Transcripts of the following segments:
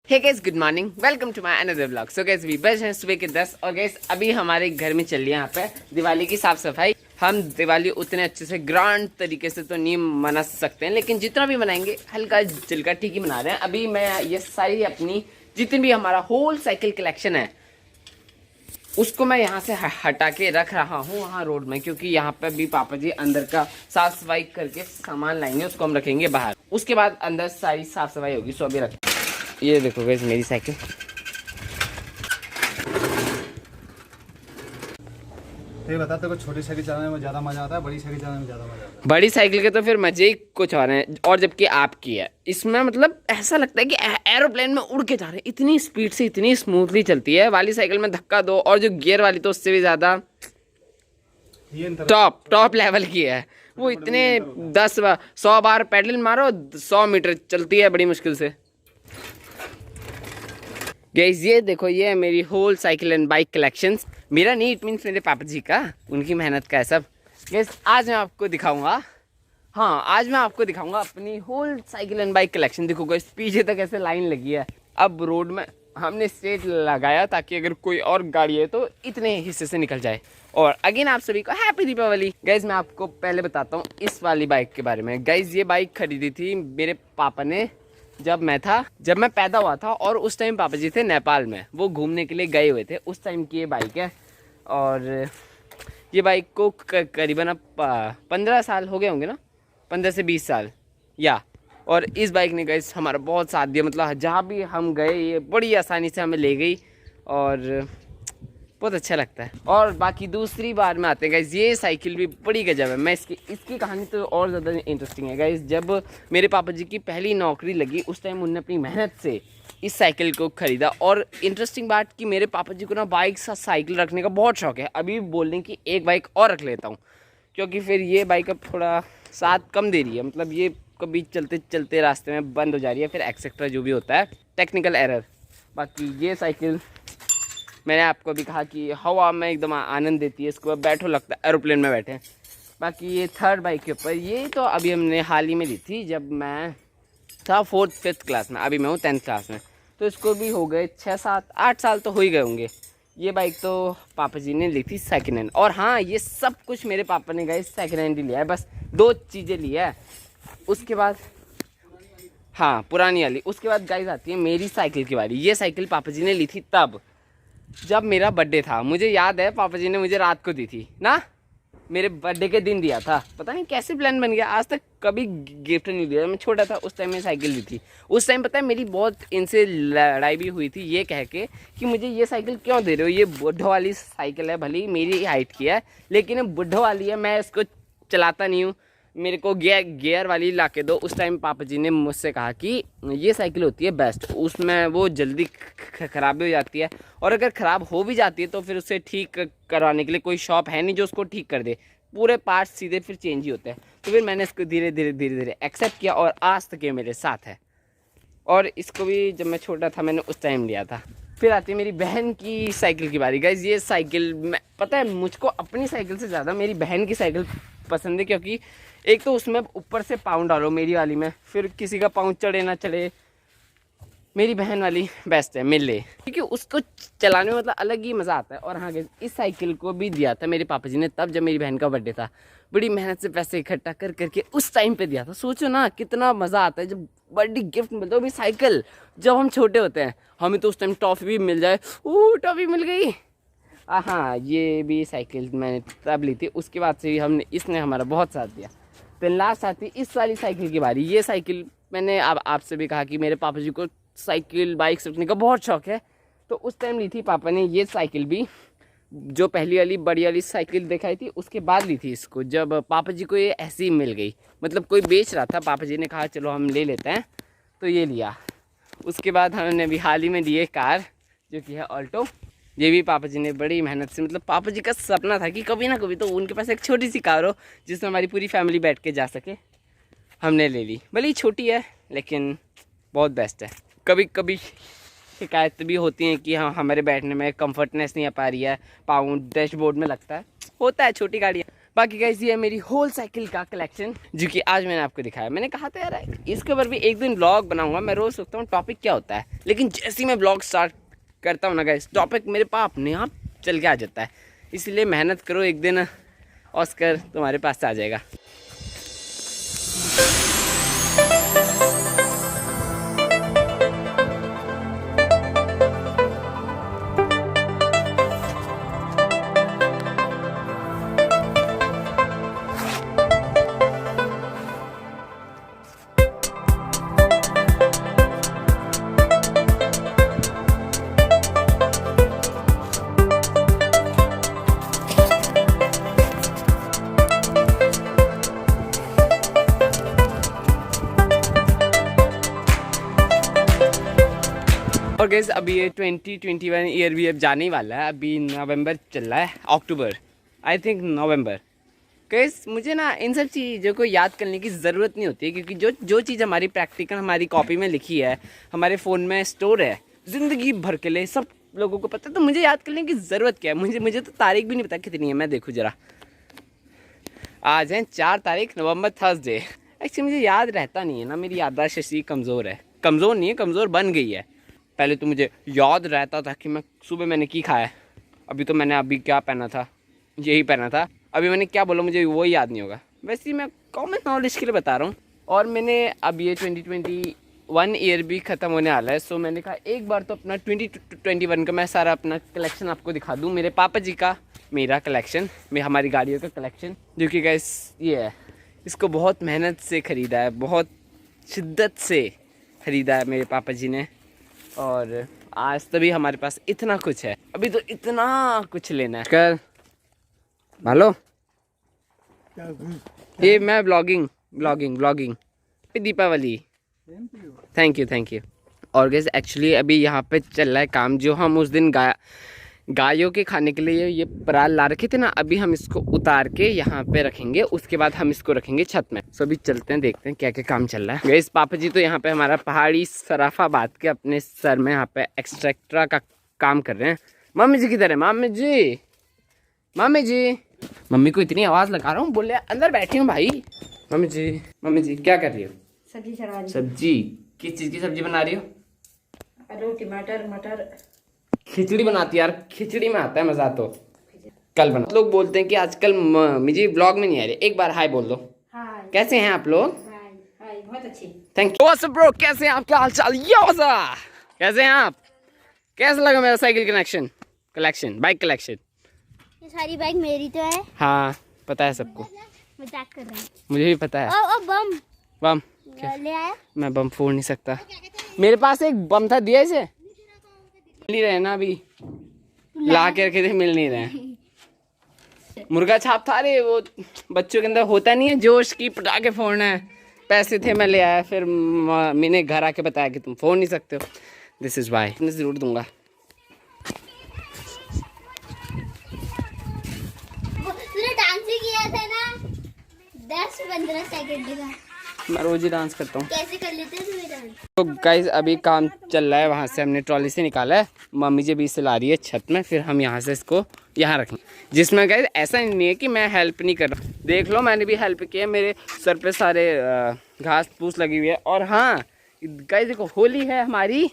Hey guys, good morning, welcome to my another vlog. So guys, we बज हैं सुबह के 10 और गाइस अभी हमारे घर में चल रही है यहाँ पे दिवाली की साफ सफाई। हम दिवाली उतने अच्छे से ग्रांड तरीके से तो नहीं मना सकते हैं, लेकिन जितना भी मनाएंगे हल्का चिल्का ठीक ही मना रहे हैं। अभी मैं ये सारी अपनी जितनी भी हमारा होल साइकिल कलेक्शन है उसको मैं यहाँ से हटा के रख रहा हूँ वहाँ रोड में, क्योंकि यहाँ पे भी पापा जी अंदर का साफ सफाई करके सामान लाएंगे, उसको हम रखेंगे बाहर। उसके बाद अंदर सारी साफ सफाई होगी। सो अभी रख, ये देखो गाइस मेरी साइकिल। ये बता, तेरे को छोटी साइकिल चलाने में ज़्यादा मजा आता है, बड़ी साइकिल चलाने में ज़्यादा मजा आता है? बड़ी साइकिल के तो फिर मजे ही कुछ और हैं, और जबकि आपकी है इसमें मतलब ऐसा लगता है कि एरोप्लेन में उड़ के जा रहे हैं, इतनी स्पीड से इतनी स्मूथली चलती है। वाली साइकिल में धक्का दो और जो गियर वाली तो उससे भी ज़्यादा टॉप लेवल की है। वो इतने 100 बार पेडल मारो 100 मीटर चलती है बड़ी मुश्किल से। गाइस ये देखो, ये है मेरी whole cycle and bike collections. मेरा नहीं, इट मीन्स मेरे पापा जी का, उनकी मेहनत का है सब। गाइस आज मैं आपको दिखाऊंगा, आज मैं आपको दिखाऊंगा अपनी whole cycle and bike collection. देखो गाइस पीछे तक ऐसे लाइन लगी है। अब रोड में हमने स्ट्रेट लगाया ताकि अगर कोई और गाड़ी है तो इतने हिस्से से निकल जाए। और अगेन आप सभी को हैप्पी दीपावली। गाइस मैं आपको पहले बताता हूँ इस वाली बाइक के बारे में। गाइस ये बाइक खरीदी थी मेरे पापा ने जब मैं पैदा हुआ था, और उस टाइम पापा जी थे नेपाल में, वो घूमने के लिए गए हुए थे। उस टाइम की ये बाइक है और ये बाइक को करीबन अब 15 साल हो गए होंगे ना, 15 से 20 साल या। और इस बाइक ने गाइस हमारा बहुत साथ दिया, मतलब जहाँ भी हम गए ये बड़ी आसानी से हमें ले गई और बहुत अच्छा लगता है। और बाकी दूसरी बार में आते हैं गाइस, ये साइकिल भी बड़ी गजब है। मैं इसकी कहानी तो और ज़्यादा इंटरेस्टिंग है गाइस। जब मेरे पापा जी की पहली नौकरी लगी उस टाइम उन्होंने अपनी मेहनत से इस साइकिल को ख़रीदा। और इंटरेस्टिंग बात कि मेरे पापा जी को ना बाइक सा साइकिल रखने का बहुत शौक है। अभी बोलने की एक बाइक और रख लेता हूँ, क्योंकि फिर ये बाइक अब थोड़ा साथ कम दे रही है, मतलब ये कभी चलते चलते रास्ते में बंद हो जा रही है, फिर एक्सेट्रा जो भी होता है टेक्निकल एरर। बाकी ये साइकिल मैंने आपको भी कहा कि हवा में एकदम आनंद देती है, इसको बैठो लगता है एरोप्लेन में बैठे। बाकी ये थर्ड बाइक के ऊपर, ये तो अभी हमने हाल ही में ली थी जब मैं था 4th-5th क्लास में। अभी मैं हूँ 10th क्लास में, तो इसको भी हो गए 6-7-8 साल तो हो ही गए होंगे। ये बाइक तो पापा जी ने ली थी सेकेंड हैंड। और हाँ, ये सब कुछ मेरे पापा ने गाइस सेकेंड हैंड ही लिया है, बस 2 चीज़ें लिया है। उसके बाद हाँ पुरानी वाली। उसके बाद गाइस आती है मेरी साइकिल की बारी। ये साइकिल पापा जी ने ली थी तब जब मेरा बर्थडे था। मुझे याद है पापा जी ने मुझे रात को दी थी ना, मेरे बर्थडे के दिन दिया था। पता नहीं कैसे प्लान बन गया, आज तक कभी गिफ्ट नहीं दिया। मैं छोटा था उस टाइम में साइकिल दी थी। उस टाइम पता है मेरी बहुत इनसे लड़ाई भी हुई थी, ये कह के कि मुझे ये साइकिल क्यों दे रहे हो, ये बुढ़ो वाली साइकिल है, भले ही मेरी हाइट की है लेकिन बुढ़ो वाली है, मैं इसको चलाता नहीं हूँ, मेरे को गियर वाली ला के दो। उस टाइम पापा जी ने मुझसे कहा कि ये साइकिल होती है बेस्ट, उसमें वो जल्दी ख़राब भी हो जाती है, और अगर ख़राब हो भी जाती है तो फिर उसे ठीक करवाने के लिए कोई शॉप है नहीं जो उसको ठीक कर दे, पूरे पार्ट्स सीधे फिर चेंज ही होते हैं। तो फिर मैंने इसको धीरे धीरे एक्सेप्ट किया और आज तक ये मेरे साथ है। और इसको भी जब मैं छोटा था मैंने उस टाइम लिया था। फिर आती है मेरी बहन की साइकिल की बारी। गाइस ये साइकिल पता है मुझको अपनी साइकिल से ज़्यादा मेरी बहन की साइकिल पसंद है, क्योंकि एक तो उसमें ऊपर से पाँव डालो, मेरी वाली में फिर किसी का पाँव चढ़े ना चढ़े, मेरी बहन वाली बेस्ट है मिले, क्योंकि उसको चलाने में मतलब अलग ही मज़ा आता है। और हाँ इस साइकिल को भी दिया था मेरे पापा जी ने तब जब मेरी बहन का बर्थडे था। बड़ी मेहनत से पैसे इकट्ठा कर करके उस टाइम पे दिया था। सोचो ना कितना मज़ा आता है जब बर्थडे गिफ्ट मिलता है। अभी साइकिल जब हम छोटे होते हैं हमें तो उस टाइम टॉफ़ी भी मिल जाए, टॉफ़ी मिल गई। हाँ ये भी साइकिल मैंने तब ली थी। उसके बाद से भी इसने हमारा बहुत साथ दिया। फिर लास्ट आती इस वाली साइकिल की बारी। ये साइकिल मैंने अब आपसे भी कहा कि मेरे पापा जी को साइकिल बाइक सीखने का बहुत शौक है, तो उस टाइम ली थी पापा ने ये साइकिल भी। जो पहली वाली बड़ी वाली साइकिल दिखाई थी उसके बाद ली थी इसको, जब पापा जी को ये ऐसी ही मिल गई, मतलब कोई बेच रहा था, पापा जी ने कहा चलो हम ले लेते हैं, तो ये लिया। उसके बाद हमने अभी हाल ही में लिए कार जो कि है ऑल्टो। ये भी पापा जी ने बड़ी मेहनत से, मतलब पापा जी का सपना था कि कभी ना कभी तो उनके पास एक छोटी सी कार हो जिसमें हमारी पूरी फैमिली बैठ के जा सके। हमने ले ली, भले ही छोटी है लेकिन बहुत बेस्ट है। कभी कभी शिकायत भी होती है कि हाँ हमारे बैठने में कंफर्टनेस नहीं आ पा रही है, पाँव डैशबोर्ड में लगता है, होता है छोटी गाड़ियाँ। बाकी गाइस ये है मेरी होल साइकिल का कलेक्शन जो कि आज मैंने आपको दिखाया। मैंने कहा था यार इसके ऊपर भी एक दिन ब्लॉग बनाऊंगा। मैं रोज सोचता हूँ टॉपिक क्या होता है, लेकिन जैसे ही मैं ब्लॉग स्टार्ट करता हूँ ना गाइस, टॉपिक मेरे पास अपने आप चल के आ जाता है। इसलिए मेहनत करो, एक दिन ऑस्कर तुम्हारे पास आ जाएगा। और गैस अभी ये 2021 ईयर भी अब जाने ही वाला है। अभी नवंबर चल रहा है, अक्टूबर, आई थिंक नवंबर। गैस मुझे ना इन सब चीज़ों को याद करने की ज़रूरत नहीं होती है, क्योंकि जो चीज़ हमारी प्रैक्टिकल हमारी कॉपी में लिखी है, हमारे फ़ोन में स्टोर है ज़िंदगी भर के लिए, सब लोगों को पता है। तो मुझे याद करने की ज़रूरत क्या है? मुझे तो तारीख भी नहीं पता कितनी है। मैं देखूँ ज़रा, आज है 4 तारीख नवंबर, थर्सडे। एक्चुअली मुझे याद रहता नहीं है ना, मेरी याददाश्त ऐसी कमज़ोर है। कमज़ोर नहीं है, कमज़ोर बन गई है। पहले तो मुझे याद रहता था कि मैं सुबह मैंने की खाया। अभी तो मैंने अभी क्या पहना था, यही पहना था। अभी मैंने क्या बोला मुझे वो याद नहीं होगा। वैसे ही मैं कॉमन नॉलेज के लिए बता रहा हूँ। और मैंने अब ये 2021 ईयर भी ख़त्म होने वाला है, सो मैंने कहा एक बार तो अपना 2021 का मैं सारा अपना कलेक्शन आपको दिखा दूँ। मेरे पापा जी का मेरा कलेक्शन, में हमारी गाड़ियों का कलेक्शन, जो कि गाइस ये है। इसको बहुत मेहनत से ख़रीदा है, बहुत शिद्दत से ख़रीदा है मेरे पापा जी ने। और आज तभी हमारे पास इतना कुछ है। अभी तो इतना कुछ लेना है। कर भालो ये मैं ब्लॉगिंग दीपावली। Thank you. और गैस एक्चुअली अभी यहाँ पे चल रहा है काम, जो हम उस दिन गायों के खाने के लिए ये पराल ला रखे थे ना, अभी हम इसको उतार के यहाँ पे रखेंगे। उसके बाद हम इसको रखेंगे छत में। सो अभी चलते हैं, देखते हैं क्या क्या काम चल रहा है। गैस पापा जी तो यहाँ पे हमारा पहाड़ी सराफा बात के अपने सर में यहाँ पे एक्स्ट्रा का काम कर रहे हैं। मम्मी जी किधर है? मम्मी जी मम्मी को इतनी आवाज़ लगा रहा हूँ, बोले अंदर बैठी हूँ भाई। मम्मी जी क्या कर रही हो? सब्जी चढ़ा रही। सब्जी? किस चीज़ की सब्जी बना रही हो? आलू टमाटर मटर। खिचड़ी बनाती यार, खिचड़ी में आता है मजा। तो कल बना। लोग बोलते हैं कि आजकल मुझे ब्लॉग में नहीं आ रही। एक बार हाय बोल दो। हाय। कैसे हैं आप लोग? हाय बहुत अच्छी। Thank you. What's up bro, कैसे हैं आप? क्या हाल चाल? कैसे हैं आप? कैसा लगा मेरा साइकिल कलेक्शन बाइक कलेक्शन? ये सारी बाइक मेरी तो है। हाँ पता है सबको, मजाक कर रहे हैं। मुझे भी पता है। और बम ले आया। मैं बम फोड़ नहीं सकता। मेरे पास एक बम था, दिया इसे? मिल नहीं रहे ना, अभी ला के रखे थे, मिल नहीं रहे। मुर्गा छाप था रे, वो बच्चों के अंदर होता नहीं है जोश की पटाखे फोड़ना है। पैसे थे, मैं ले आया। फिर मैंने घर आके बताया कि तुम फोड़ नहीं सकते हो। This is why. मैं जरूर दूंगा। तूने डांस भी किया था ना 10-15 सेकंड का। मैं रोज ही डांस करता हूँ। कैसे कर लेते हैं तुम्हें डांस? तो गाइज अभी काम चल रहा है, वहाँ से हमने ट्रॉली से निकाला है। मम्मी जी भी इसे ला रही है छत में, फिर हम यहाँ से इसको यहाँ रखेंगे। जिसमें गाइज ऐसा नहीं है कि मैं हेल्प नहीं कर रहा। देख लो मैंने भी हेल्प किया। मेरे सर पे सारे घास फूस लगी हुई है। और हाँ गाइज देखो, होली है हमारी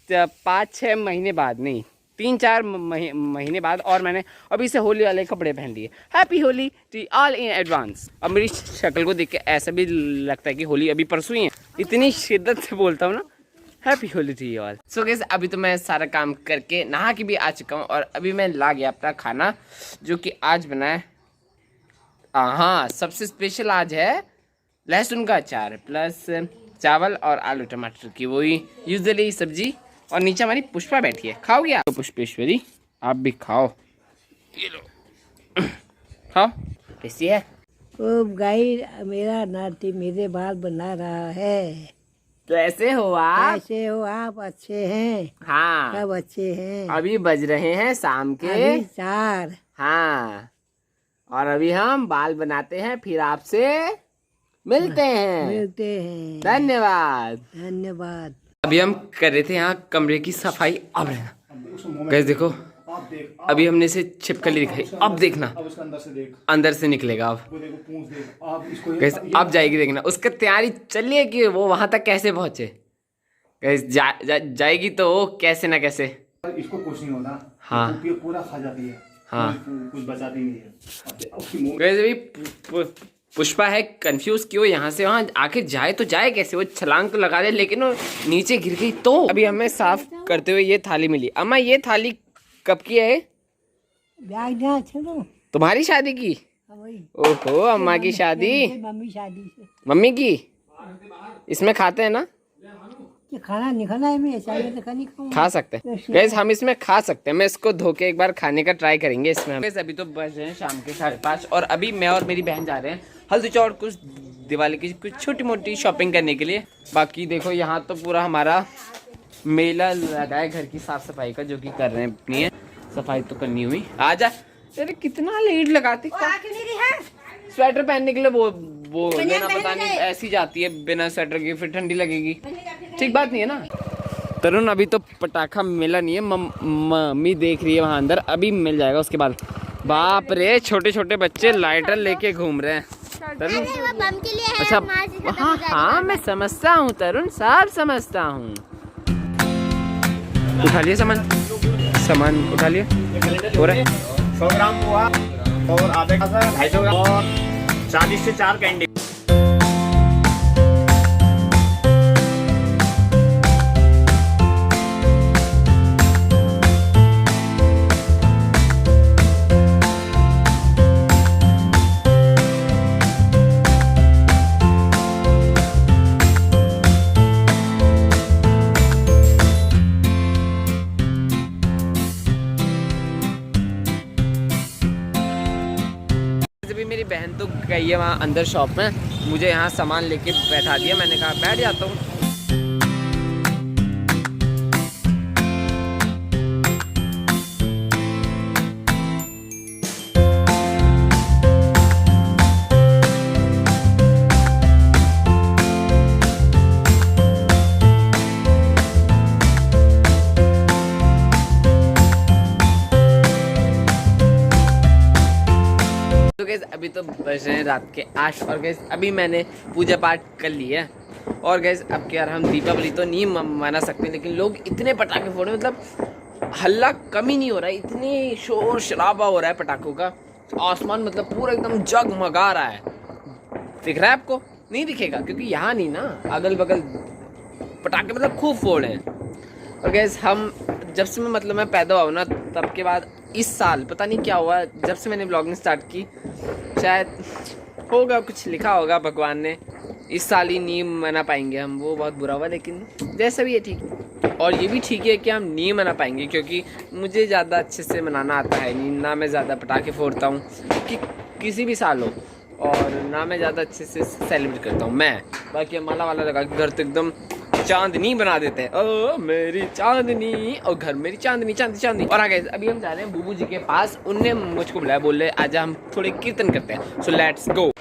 5-6 महीने बाद, नहीं 3-4 महीने बाद। और मैंने अभी से होली वाले कपड़े पहन लिए। Happy Holi to all in advance. अब मेरी शक्ल को देख के ऐसा भी लगता है कि होली अभी परसों ही है, इतनी शिद्दत से बोलता हूँ ना। Happy Holi to you all. So guys अभी तो मैं सारा काम करके नहा के भी आ चुका हूँ, और अभी मैं ला गया अपना खाना, जो कि आज बना है। हाँ सबसे स्पेशल आज है लहसुन का अचार प्लस चावल और आलू टमाटर की वही यूजुअली सब्जी। और नीचे हमारी पुष्पा बैठी है। खाओगे आप? तो पुष्पेश्वरी आप भी खाओ, ये लो खाओ। कैसी है? ओ गाई मेरा नाती मेरे बाल बना रहा है। कैसे हो आप? कैसे हो आप? अच्छे हैं? हाँ सब अच्छे हैं। अभी बज रहे हैं शाम के अभी 4। हाँ, और अभी हम बाल बनाते हैं, फिर आपसे मिलते हैं। धन्यवाद। अभी हम कर रहे थे यहाँ कमरे की सफाई। अब गाइस देखो देख अभी हमने इसे छिपकली दिखाई, अब देखना अब उसके अंदर से देख, अंदर से निकलेगा अब। वो देखो पूंछ देख, अब इसको गैस अब जाएगी, देखना उसका तैयारी चल रही है कि वो वहां तक कैसे पहुंचे। गैस जाएगी तो कैसे ना कैसे। इसको कुछ नहीं होता। हाँ। ये पूरा खा जाती है। हाँ। कुछ बचाती नहीं है। गैस अभी पुष्पा है कंफ्यूज क्यों यहाँ से वहाँ आखिर जाए तो जाए कैसे। वो छलांग तो लगा दे लेकिन वो नीचे गिर गई। तो अभी हमें साफ करते हुए ये थाली मिली। अम्मा ये थाली कब की है? तुम्हारी शादी की? ओहो अम्मा की शादी, मम्मी की। इसमें खाते हैं ना? खाना नहीं खाना है, मैं चाहिए तो नहीं खाऊंगा। खा सकते हैं गैस, हम इसमें खा सकते हैं। मैं इसको धो के एक बार खाने का ट्राई करेंगे इसमें। गैस अभी तो बज रहे हैं शाम के 5:30 और अभी मैं और मेरी बहन जा रहे हैं हल्दी चौड़ कुछ दिवाली की कुछ छोटी मोटी शॉपिंग करने के लिए। बाकी देखो यहाँ तो पूरा हमारा मेला लगा है घर की साफ सफाई का, जो कि कर रहे हैं अपनी है सफाई तो करनी हुई। आजा अरे कितना लेट लगाती स्वेटर पहनने के लिए। वो लेना पता नहीं ऐसी जाती है बिना स्वेटर के, फिर ठंडी लगेगी, ठीक बात नहीं है ना। तरुण अभी तो पटाखा मिला नहीं है, मम्मी देख रही है वहाँ अंदर, अभी मिल जाएगा उसके बाद। बाप रे छोटे छोटे बच्चे लाइटर लेके घूम रहे हैं। तरुण बम के लिए है, अच्छा मार से खत्म हाँ हो जाएगा। हाँ मैं समझता हूँ तरुण, सब समझता हूँ। उठा लिए सामान उठा लिए हो रहा है। 100 ग्राम पोहा और आधे का 250 ग्राम और 40 से 4 कैंडी। मेरी बहन तो गई है वहाँ अंदर शॉप में, मुझे यहाँ सामान लेके बैठा दिया। मैंने कहा बैठ जाता हूँ। तो गैस अभी तो बज रहे हैं रात के 8 और गैस अभी मैंने पूजा पाठ कर लिया है। और गैस अब क्या, हम दीपावली तो नहीं मना सकते, लेकिन लोग इतने पटाखे फोड़ रहे हैं, मतलब हल्ला कम ही नहीं हो रहा है, इतनी शोर शराबा हो रहा है पटाखों का। आसमान मतलब पूरा एकदम जगमगा रहा है। दिख रहा है आपको? नहीं दिखेगा क्योंकि यहाँ नहीं ना, अगल बगल पटाखे मतलब खूब फोड़ हैं। और गैस हम जब से मैं पैदा हुआ ना तब के बाद इस साल पता नहीं क्या हुआ, जब से मैंने ब्लॉगिंग स्टार्ट की, शायद होगा कुछ लिखा होगा भगवान ने, इस साल ही नहीं मना पाएंगे हम। वो बहुत बुरा हुआ, लेकिन जैसा भी है ठीक। और ये भी ठीक है कि हम नहीं मना पाएंगे क्योंकि मुझे ज़्यादा अच्छे से मनाना आता है नहीं, ना मैं ज़्यादा पटाखे फोड़ता हूँ कि किसी भी साल हो, और ना मैं ज़्यादा अच्छे से सेलिब्रेट करता हूँ मैं। बाकी माला वाला लगा के घर तो एकदम चांदनी बना देते हैं, ओ मेरी चांदनी, और घर मेरी चांदनी चांदनी चांदनी। और आगे अभी हम जा रहे हैं बूबू जी के पास, उनने मुझको बुलाया, बोल रहे आजा हम थोड़े कीर्तन करते हैं, सो लेट्स गो।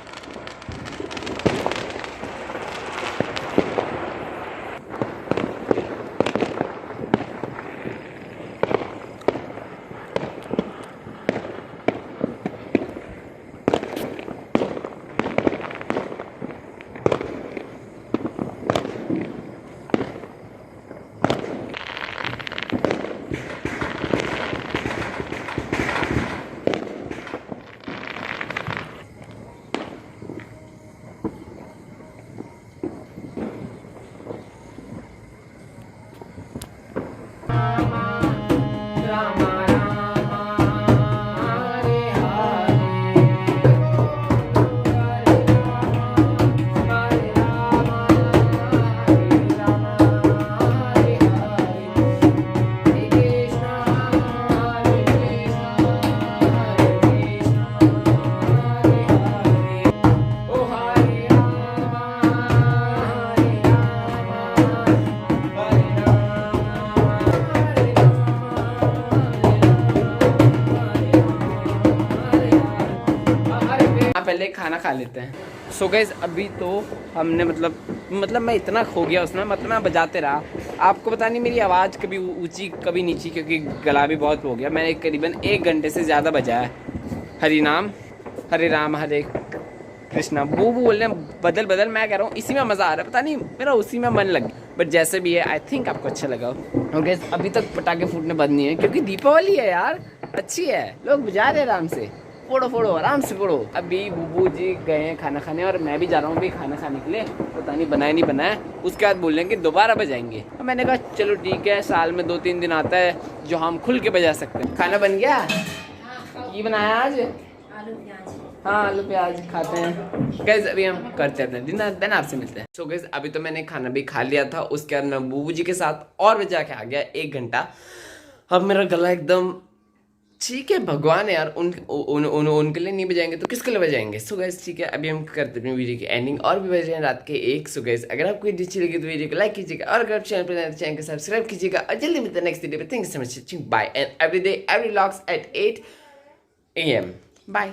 पहले खाना खा लेते हैं। सो गाइस अभी तो हमने मतलब मैं इतना खो गया उसमें, मतलब मैं बजाते रहा आपको पता नहीं मेरी आवाज़ कभी ऊंची कभी नीची, क्योंकि गला भी बहुत हो गया। मैंने करीबन 1 घंटे से ज़्यादा बजाया हरि नाम, हरे राम हरे कृष्णा। वो बोल रहे हैं बदल बदल, मैं कह रहा हूँ इसी में मज़ा आ रहा है, पता नहीं मेरा उसी में मन लग गया। बट जैसे भी है आई थिंक आपको अच्छा लगा। ओके, अभी तक पटाखे फूटने बंद नहीं है क्योंकि दीपावली है यार, अच्छी है, लोग बजा रहे हैं आराम से, फोड़ो फोड़ो आराम से फोड़ो। अभी बुबू जी गए हैं खाना खाने और मैं भी जा रहा हूँ अभी खाना खाने के लिए, पता नहीं बनाया नहीं बनाया। उसके बाद बोल रहे हैं कि दोबारा बजाएंगे। और मैंने कहा चलो ठीक है, साल में 2-3 दिन आता है जो हम खुल के बजा सकते हैं। खाना बन गया? ये बनाया आज? आलू प्याज। हाँ आलू प्याज खाते हैं। गैस अभी हम करते हैं अपना डिनर, देन आपसे मिलते हैं। सो गैस अभी तो मैंने खाना भी खा लिया था, उसके बाद मैं बुबू जी के साथ और बजा के आ गया 1 घंटा। अब मेरा गला एकदम ठीक है, भगवान है यार, उनके लिए नहीं बजाएंगे तो किसके लिए बजाएंगे। सो गाइस ठीक है, अभी हम करते हैं वीडियो की एंडिंग और भी बज रहे हैं रात के 1। सो गाइस अगर आपको वीडियो अच्छी लगी तो वीडियो को लाइक कीजिएगा और अगर चैनल पर नए तो चैनल को सब्सक्राइब कीजिएगा और जल्दी मिलते हैं नेक्स्ट वीडियो पे। Thank you so much, bye and every day every vlogs at 8 AM। Bye.